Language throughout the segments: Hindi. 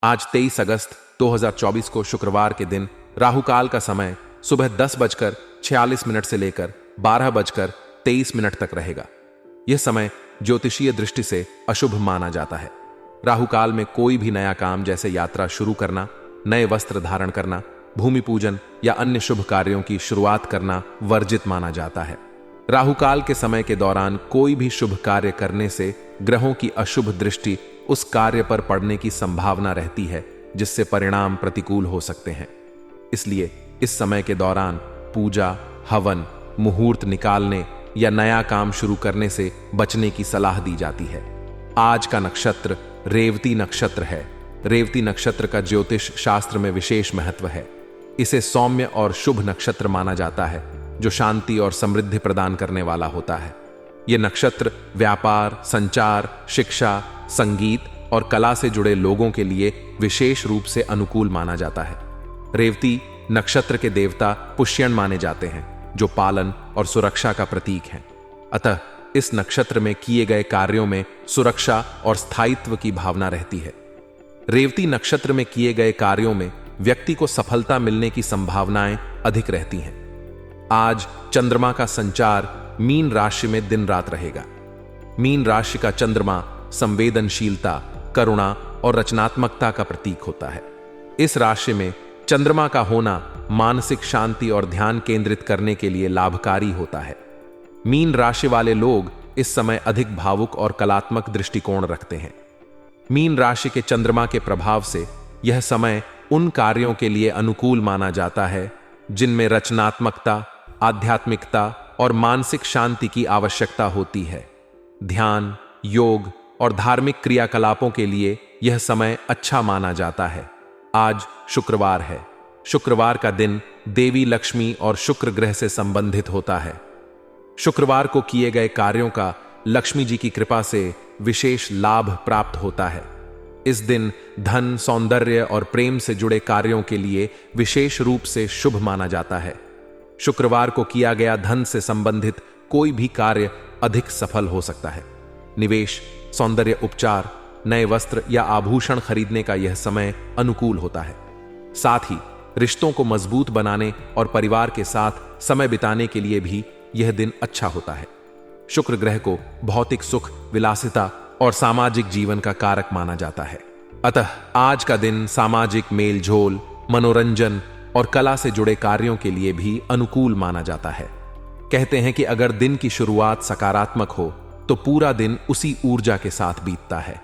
आज 23 अगस्त 2024 को शुक्रवार के दिन राहु काल का समय सुबह 10:46 से लेकर 12:23 तक रहेगा। यह समय ज्योतिषीय दृष्टि से अशुभ माना जाता है। राहु काल में कोई भी नया काम जैसे यात्रा शुरू करना, नए वस्त्र धारण करना, भूमि पूजन या अन्य शुभ कार्यों की शुरुआत करना वर्जित माना जाता है। राहु काल के समय के दौरान कोई भी शुभ कार्य करने से ग्रहों की अशुभ दृष्टि उस कार्य पर पड़ने की संभावना रहती है, जिससे परिणाम प्रतिकूल हो सकते हैं। इसलिए इस समय के दौरान पूजा, हवन, मुहूर्त निकालने या नया काम शुरू करने से बचने की सलाह दी जाती है। आज का नक्षत्र रेवती नक्षत्र है। रेवती नक्षत्र का ज्योतिष शास्त्र में विशेष महत्व है। इसे सौम्य और शुभ नक्षत्र माना जाता है, जो शांति और समृद्धि प्रदान करने वाला होता है। यह नक्षत्र व्यापार, संचार, शिक्षा, संगीत और कला से जुड़े लोगों के लिए विशेष रूप से अनुकूल माना जाता है। रेवती नक्षत्र के देवता पुष्यन माने जाते हैं, जो पालन और सुरक्षा का प्रतीक हैं। अतः इस नक्षत्र में किए गए कार्यों में सुरक्षा और स्थायित्व की भावना रहती है। रेवती नक्षत्र में किए गए कार्यों में व्यक्ति को सफलता मिलने की संभावनाएं अधिक रहती हैं। आज चंद्रमा का संचार मीन राशि में दिन रात रहेगा। मीन राशि का चंद्रमा संवेदनशीलता, करुणा और रचनात्मकता का प्रतीक होता है। इस राशि में चंद्रमा का होना मानसिक शांति और ध्यान केंद्रित करने के लिए लाभकारी होता है। मीन राशि वाले लोग इस समय अधिक भावुक और कलात्मक दृष्टिकोण रखते हैं। मीन राशि के चंद्रमा के प्रभाव से यह समय उन कार्यों के लिए अनुकूल माना जाता है जिनमें रचनात्मकता, आध्यात्मिकता और मानसिक शांति की आवश्यकता होती है। ध्यान, योग और धार्मिक क्रियाकलापों के लिए यह समय अच्छा माना जाता है। आज शुक्रवार है। शुक्रवार का दिन देवी लक्ष्मी और शुक्र ग्रह से संबंधित होता है। शुक्रवार को किए गए कार्यों का लक्ष्मी जी की कृपा से विशेष लाभ प्राप्त होता है। इस दिन धन, सौंदर्य और प्रेम से जुड़े कार्यों के लिए विशेष रूप से शुभ माना जाता है। शुक्रवार को किया गया धन से संबंधित कोई भी कार्य अधिक सफल हो सकता है। निवेश, सौंदर्य उपचार, नए वस्त्र या आभूषण खरीदने का यह समय अनुकूल होता है। साथ ही रिश्तों को मजबूत बनाने और परिवार के साथ समय बिताने के लिए भी यह दिन अच्छा होता है। शुक्र ग्रह को भौतिक सुख, विलासिता और सामाजिक जीवन का कारक माना जाता है। अतः आज का दिन सामाजिक मेलझोल, मनोरंजन और कला से जुड़े कार्यों के लिए भी अनुकूल माना जाता है। कहते हैं कि अगर दिन की शुरुआत सकारात्मक हो तो पूरा दिन उसी ऊर्जा के साथ बीतता है।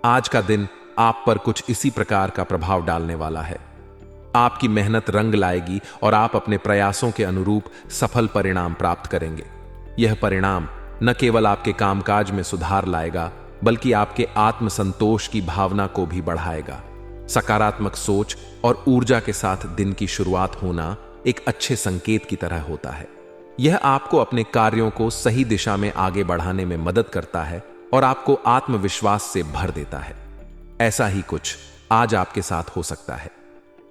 आज का दिन आप पर कुछ इसी प्रकार का प्रभाव डालने वाला है। आपकी मेहनत रंग लाएगी और आप अपने प्रयासों के अनुरूप सफल परिणाम प्राप्त करेंगे। यह परिणाम न केवल आपके कामकाज में सुधार लाएगा, बल्कि आपके आत्मसंतोष की भावना को भी बढ़ाएगा। सकारात्मक सोच और ऊर्जा के साथ दिन की शुरुआत होना एक अच्छे संकेत की तरह होता है। यह आपको अपने कार्यों को सही दिशा में आगे बढ़ाने में मदद करता है और आपको आत्मविश्वास से भर देता है। ऐसा ही कुछ आज आपके साथ हो सकता है।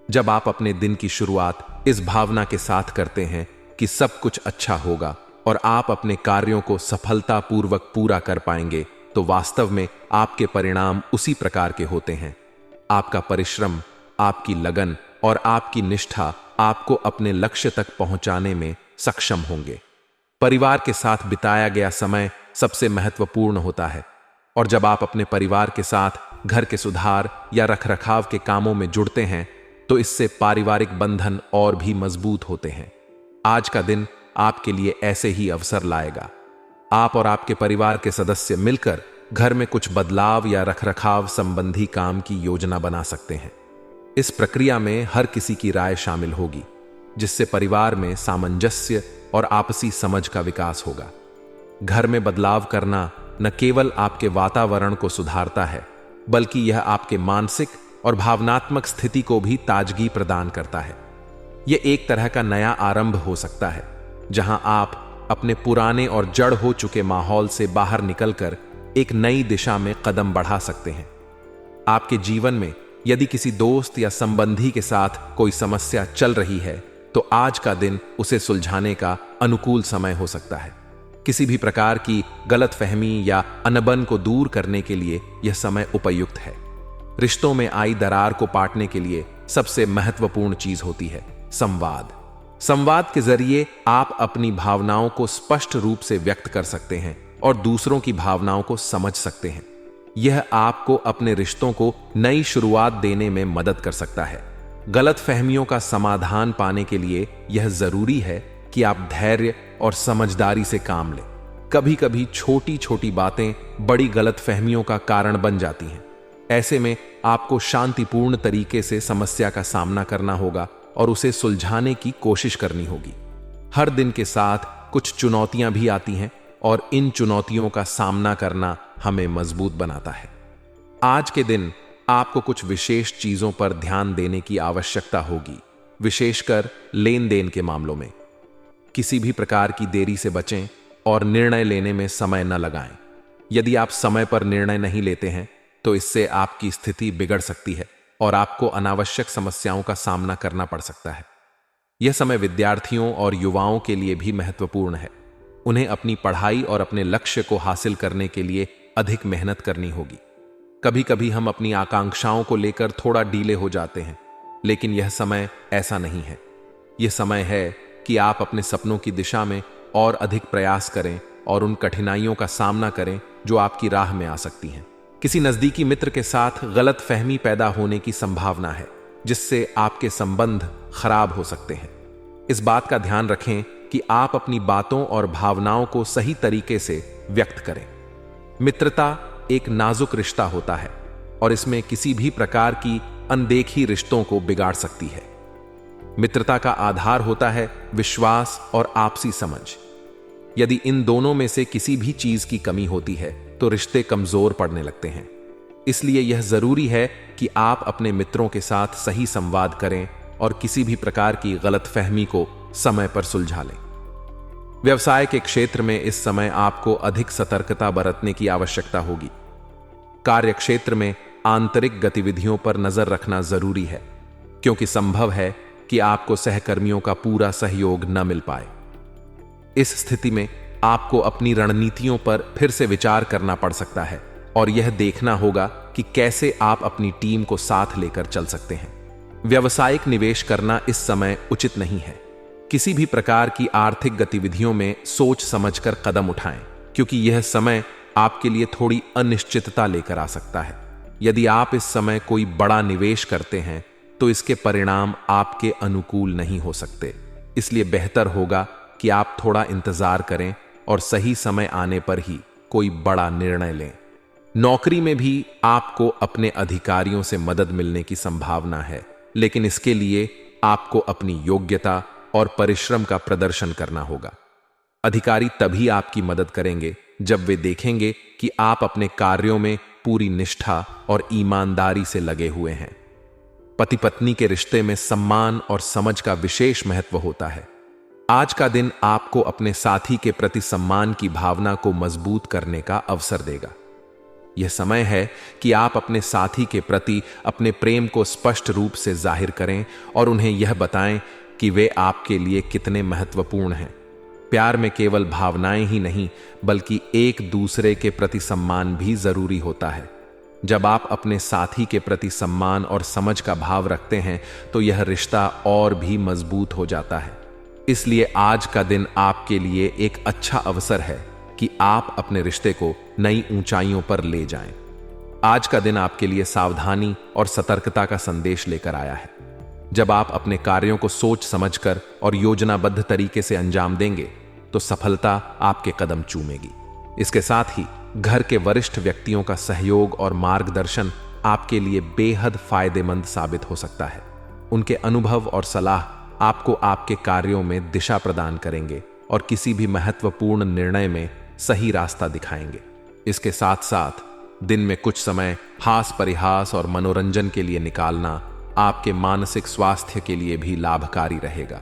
जब आप अपने दिन की शुरुआत इस भावना के साथ करते हैं कि सब कुछ अच्छा होगा और आप अपने कार्यों को सफलतापूर्वक पूरा कर पाएंगे, तो वास्तव में आपके परिणाम उसी प्रकार के होते हैं। आपका परिश्रम, आपकी लगन और आपकी निष्ठा आपको अपने लक्ष्य तक पहुंचाने में सक्षम होंगे। परिवार के साथ बिताया गया समय सबसे महत्वपूर्ण होता है, और जब आप अपने परिवार के साथ घर के सुधार या रखरखाव के कामों में जुड़ते हैं, तो इससे पारिवारिक बंधन और भी मजबूत होते हैं। आज का दिन आपके लिए ऐसे ही अवसर लाएगा। आप और आपके परिवार के सदस्य मिलकर घर में कुछ बदलाव या रखरखाव संबंधी काम की योजना बना सकते हैं। इस प्रक्रिया में हर किसी की राय शामिल होगी, जिससे परिवार में सामंजस्य और आपसी समझ का विकास होगा। घर में बदलाव करना न केवल आपके वातावरण को सुधारता है, बल्कि यह आपके मानसिक और भावनात्मक स्थिति को भी ताजगी प्रदान करता है। यह एक तरह का नया आरंभ हो सकता है, जहां आप अपने पुराने और जड़ हो चुके माहौल से बाहर निकलकर एक नई दिशा में कदम बढ़ा सकते हैं। आपके जीवन में यदि किसी दोस्त या संबंधी के साथ कोई समस्या चल रही है, तो आज का दिन उसे सुलझाने का अनुकूल समय हो सकता है। किसी भी प्रकार की गलतफहमी या अनबन को दूर करने के लिए यह समय उपयुक्त है। रिश्तों में आई दरार को पाटने के लिए सबसे महत्वपूर्ण चीज होती है संवाद। संवाद के जरिए आप अपनी भावनाओं को स्पष्ट रूप से व्यक्त कर सकते हैं और दूसरों की भावनाओं को समझ सकते हैं। यह आपको अपने रिश्तों को नई शुरुआत देने में मदद कर सकता है। गलत फहमियों का समाधान पाने के लिए यह जरूरी है कि आप धैर्य और समझदारी से काम लें। कभी कभी छोटी छोटी बातें बड़ी गलत फहमियों का कारण बन जाती हैं। ऐसे में आपको शांतिपूर्ण तरीके से समस्या का सामना करना होगा और उसे सुलझाने की कोशिश करनी होगी। हर दिन के साथ कुछ चुनौतियां भी आती हैं और इन चुनौतियों का सामना करना हमें मजबूत बनाता है। आज के दिन आपको कुछ विशेष चीजों पर ध्यान देने की आवश्यकता होगी, विशेषकर लेन देन के मामलों में। किसी भी प्रकार की देरी से बचें और निर्णय लेने में समय न लगाएं। यदि आप समय पर निर्णय नहीं लेते हैं तो इससे आपकी स्थिति बिगड़ सकती है और आपको अनावश्यक समस्याओं का सामना करना पड़ सकता है। यह समय विद्यार्थियों और युवाओं के लिए भी महत्वपूर्ण है। उन्हें अपनी पढ़ाई और अपने लक्ष्य को हासिल करने के लिए अधिक मेहनत करनी होगी। कभी कभी हम अपनी आकांक्षाओं को लेकर थोड़ा ढीले हो जाते हैं, लेकिन यह समय ऐसा नहीं है। यह समय है कि आप अपने सपनों की दिशा में और अधिक प्रयास करें और उन कठिनाइयों का सामना करें जो आपकी राह में आ सकती हैं। किसी नजदीकी मित्र के साथ गलत फहमी पैदा होने की संभावना है, जिससे आपके संबंध खराब हो सकते हैं। इस बात का ध्यान रखें कि आप अपनी बातों और भावनाओं को सही तरीके से व्यक्त करें। मित्रता एक नाजुक रिश्ता होता है और इसमें किसी भी प्रकार की अनदेखी रिश्तों को बिगाड़ सकती है। मित्रता का आधार होता है विश्वास और आपसी समझ। यदि इन दोनों में से किसी भी चीज की कमी होती है तो रिश्ते कमजोर पड़ने लगते हैं। इसलिए यह जरूरी है कि आप अपने मित्रों के साथ सही संवाद करें और किसी भी प्रकार की गलतफहमी को समय पर सुलझा लें। व्यवसाय के क्षेत्र में इस समय आपको अधिक सतर्कता बरतने की आवश्यकता होगी। कार्य क्षेत्र में आंतरिक गतिविधियों पर नजर रखना जरूरी है, क्योंकि संभव है कि आपको सहकर्मियों का पूरा सहयोग न मिल पाए। इस स्थिति में आपको अपनी रणनीतियों पर फिर से विचार करना पड़ सकता है और यह देखना होगा कि कैसे आप अपनी टीम को साथ लेकर चल सकते हैं। व्यावसायिक निवेश करना इस समय उचित नहीं है। किसी भी प्रकार की आर्थिक गतिविधियों में सोच समझकर कदम उठाएं, क्योंकि यह समय आपके लिए थोड़ी अनिश्चितता लेकर आ सकता है। यदि आप इस समय कोई बड़ा निवेश करते हैं तो इसके परिणाम आपके अनुकूल नहीं हो सकते। इसलिए बेहतर होगा कि आप थोड़ा इंतजार करें और सही समय आने पर ही कोई बड़ा निर्णय लें। नौकरी में भी आपको अपने अधिकारियों से मदद मिलने की संभावना है, लेकिन इसके लिए आपको अपनी योग्यता और परिश्रम का प्रदर्शन करना होगा। अधिकारी तभी आपकी मदद करेंगे जब वे देखेंगे कि आप अपने कार्यों में पूरी निष्ठा और ईमानदारी से लगे हुए हैं। पति पत्नी के रिश्ते में सम्मान और समझ का विशेष महत्व होता है। आज का दिन आपको अपने साथी के प्रति सम्मान की भावना को मजबूत करने का अवसर देगा। यह समय है कि आप अपने साथी के प्रति अपने प्रेम को स्पष्ट रूप से जाहिर करें और उन्हें यह बताएं कि वे आपके लिए कितने महत्वपूर्ण हैं। प्यार में केवल भावनाएं ही नहीं, बल्कि एक दूसरे के प्रति सम्मान भी जरूरी होता है। जब आप अपने साथी के प्रति सम्मान और समझ का भाव रखते हैं तो यह रिश्ता और भी मजबूत हो जाता है। इसलिए आज का दिन आपके लिए एक अच्छा अवसर है कि आप अपने रिश्ते को नई ऊंचाइयों पर ले जाएं। आज का दिन आपके लिए सावधानी और सतर्कता का संदेश लेकर आया है। जब आप अपने कार्यों को सोच समझकर और योजनाबद्ध तरीके से अंजाम देंगे तो सफलता आपके कदम चूमेगी। इसके साथ ही घर के वरिष्ठ व्यक्तियों का सहयोग और मार्गदर्शन आपके लिए बेहद फायदेमंद साबित हो सकता है। उनके अनुभव और सलाह आपको आपके कार्यों में दिशा प्रदान करेंगे और किसी भी महत्वपूर्ण निर्णय में सही रास्ता दिखाएंगे। इसके साथ साथ दिन में कुछ समय हास परिहास और मनोरंजन के लिए निकालना आपके मानसिक स्वास्थ्य के लिए भी लाभकारी रहेगा।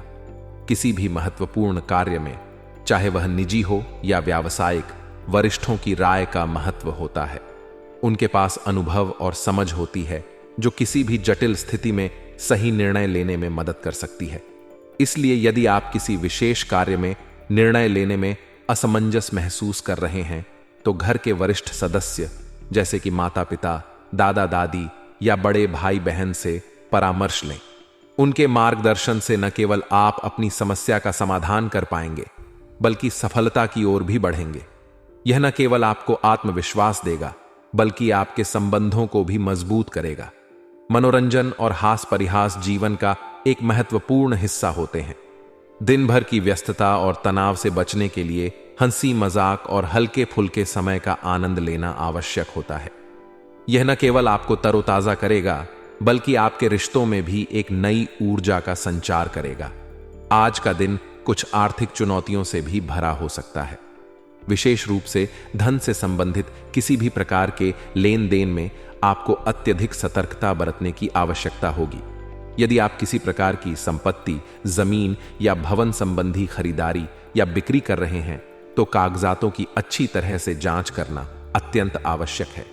किसी भी महत्वपूर्ण कार्य में, चाहे वह निजी हो या व्यावसायिक, वरिष्ठों की राय का महत्व होता है। उनके पास अनुभव और समझ होती है जो किसी भी जटिल स्थिति में सही निर्णय लेने में मदद कर सकती है। इसलिए यदि आप किसी विशेष कार्य में निर्णय लेने में असमंजस महसूस कर रहे हैं तो घर के वरिष्ठ सदस्य जैसे कि माता पिता, दादा दादी या बड़े भाई बहन से परामर्श लें। उनके मार्गदर्शन से न केवल आप अपनी समस्या का समाधान कर पाएंगे, बल्कि सफलता की ओर भी बढ़ेंगे। यह न केवल आपको आत्मविश्वास देगा, बल्कि आपके संबंधों को भी मजबूत करेगा। मनोरंजन और हास परिहास जीवन का एक महत्वपूर्ण हिस्सा होते हैं। दिन भर की व्यस्तता और तनाव से बचने के लिए हंसी मजाक और हल्के फुल्के समय का आनंद लेना आवश्यक होता है। यह न केवल आपको तरोताजा करेगा, बल्कि आपके रिश्तों में भी एक नई ऊर्जा का संचार करेगा। आज का दिन कुछ आर्थिक चुनौतियों से भी भरा हो सकता है। विशेष रूप से धन से संबंधित किसी भी प्रकार के लेन देन में आपको अत्यधिक सतर्कता बरतने की आवश्यकता होगी। यदि आप किसी प्रकार की संपत्ति, जमीन या भवन संबंधी खरीदारी या बिक्री कर रहे हैं, तो कागजातों की अच्छी तरह से जांच करना अत्यंत आवश्यक है।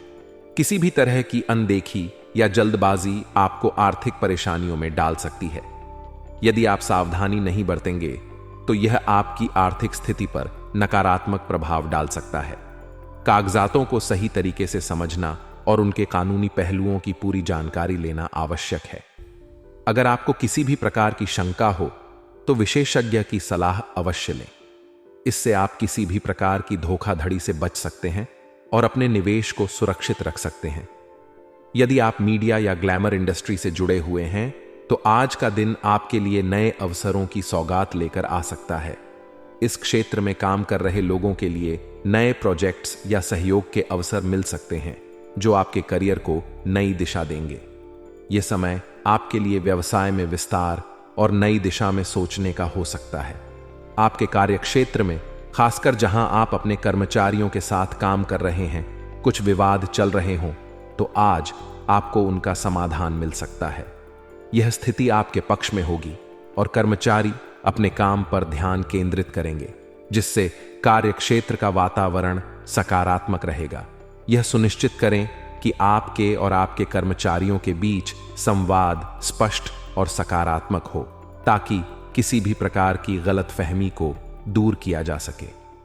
किसी भी तरह की अनदेखी या जल्दबाजी आपको आर्थिक परेशानियों में डाल सकती है। यदि आप सावधानी नहीं बरतेंगे, तो यह आपकी आर्थिक स्थिति पर नकारात्मक प्रभाव डाल सकता है। कागजातों को सही तरीके से समझना और उनके कानूनी पहलुओं की पूरी जानकारी लेना आवश्यक है। अगर आपको किसी भी प्रकार की शंका हो, तो विशेषज्ञ की सलाह अवश्य लें। इससे आप किसी भी प्रकार की धोखाधड़ी से बच सकते हैं और अपने निवेश को सुरक्षित रख सकते हैं। यदि आप मीडिया या ग्लैमर इंडस्ट्री से जुड़े हुए हैं, तो आज का दिन आपके लिए नए अवसरों की सौगात लेकर आ सकता है। इस क्षेत्र में काम कर रहे लोगों के लिए नए प्रोजेक्ट्स या सहयोग के अवसर मिल सकते हैं, जो आपके करियर को नई दिशा देंगे। यह समय आपके लिए व्यवसाय में विस्तार और नई दिशा में सोचने का हो सकता है। आपके कार्यक्षेत्र में, खासकर जहां आप अपने कर्मचारियों के साथ काम कर रहे हैं, कुछ विवाद चल रहे हों, तो आज आपको उनका समाधान मिल सकता है। यह स्थिति आपके पक्ष में होगी और कर्मचारी अपने काम पर ध्यान केंद्रित करेंगे, जिससे कार्यक्षेत्र का वातावरण सकारात्मक रहेगा। यह सुनिश्चित करें कि आपके और आपके कर्मचारियों के बीच संवाद स्पष्ट और सकारात्मक हो, ताकि किसी भी प्रकार की गलतफहमी को दूर किया जा सके।